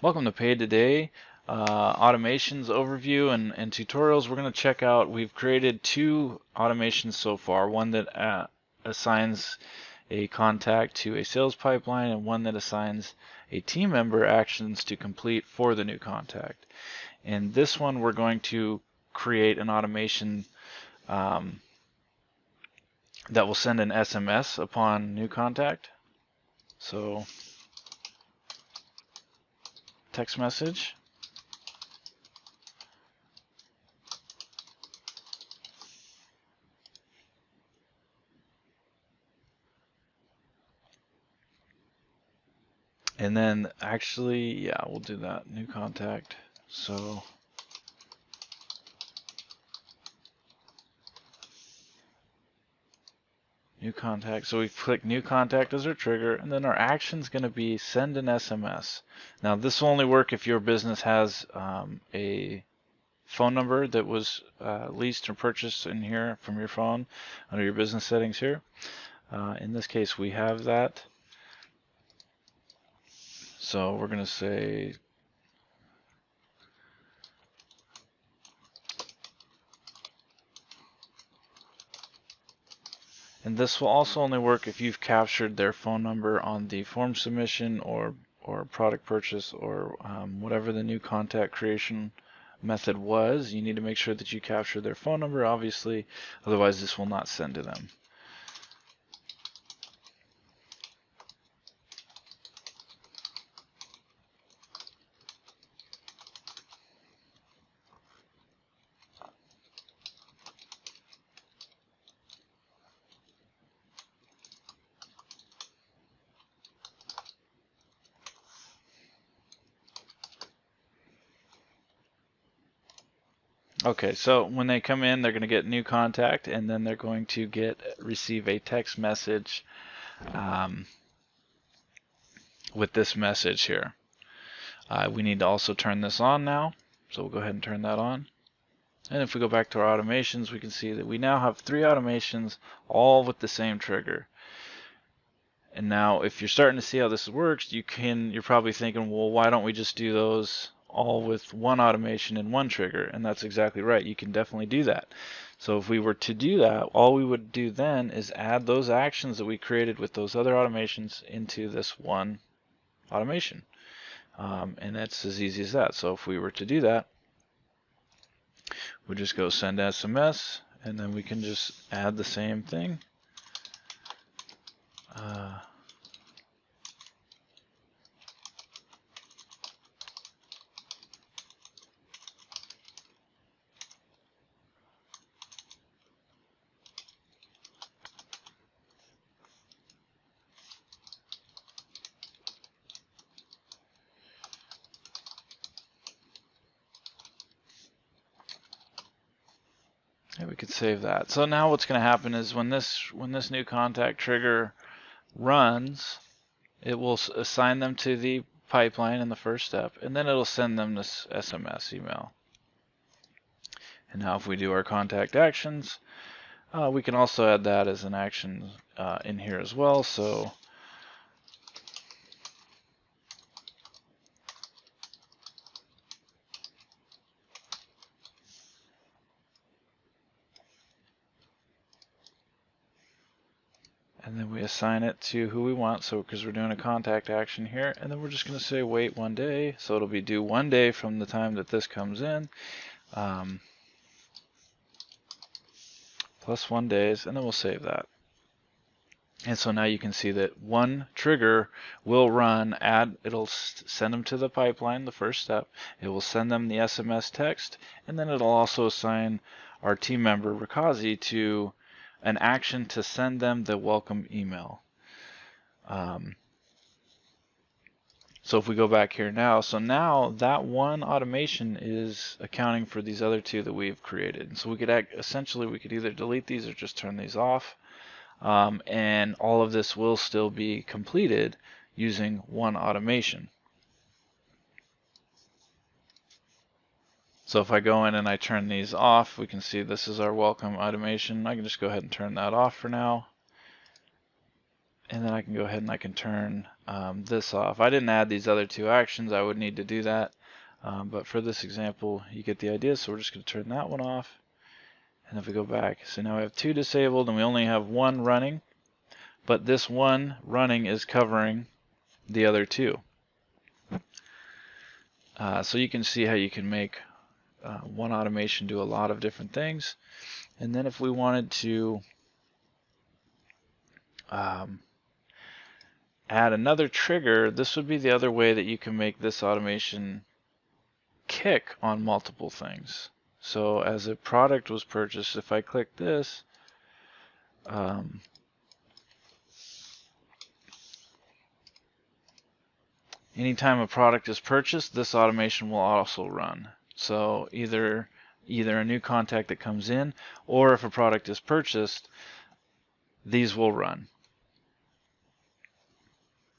Welcome to PaidToday, automations overview and tutorials. We're going to check out, we've created two automations so far, one that assigns a contact to a sales pipeline and one that assigns a team member actions to complete for the new contact. In this one, we're going to create an automation that will send an SMS upon new contact. So text message. And then actually, yeah, we'll do that. New contact. So new contact. So we click new contact as our trigger, and then our action is going to be send an SMS. Now this will only work if your business has a phone number that was leased or purchased in here from your phone under your business settings here. In this case, we have that. So we're going to say and this will also only work if you've captured their phone number on the form submission or product purchase or whatever the new contact creation method was. You need to make sure that you capture their phone number, obviously, otherwise this will not send to them. Okay, so when they come in, they're going to get new contact, and then they're going to receive a text message with this message here. We need to also turn this on now, so we'll go ahead and turn that on. And if we go back to our automations, we can see that we now have 3 automations, all with the same trigger. And now, if you're starting to see how this works, you're probably thinking, well, why don't we just do those all with one automation and one trigger? And that's exactly right. You can definitely do that. So if we were to do that, all we would do then is add those actions that we created with those other automations into this one automation. And that's as easy as that. So if we were to do that, we just go send SMS, and then we can just add the same thing. And we could save that. So now what's going to happen is when this new contact trigger runs, it will assign them to the pipeline in the first step, and then it'll send them this SMS email. And now if we do our contact actions, we can also add that as an action in here as well. So and then we assign it to who we want, so because we're doing a contact action here, and then we're just going to say wait 1 day, so it'll be due 1 day from the time that this comes in, plus 1 days, and then we'll save that. And so now you can see that one trigger will run, it'll send them to the pipeline, the first step, it will send them the SMS text, and then it'll also assign our team member Rikazi to an action to send them the welcome email. So if we go back here now, so now that one automation is accounting for these other 2 that we've created. And so we could essentially we could either delete these or just turn these off, and all of this will still be completed using one automation. So if I go in and I turn these off, we can see this is our welcome automation. I can just go ahead and turn that off for now. and then I can go ahead and I can turn this off. I didn't add these other two actions. I would need to do that. But for this example, you get the idea. So we're just going to turn that one off. And if we go back, so now we have 2 disabled and we only have 1 running. But this 1 running is covering the other 2. So you can see how you can make one automation do a lot of different things. And then if we wanted to add another trigger, this would be the other way that you can make this automation kick on multiple things. So as a product was purchased, if I click this, anytime a product is purchased, this automation will also run. So either a new contact that comes in, or if a product is purchased, these will run.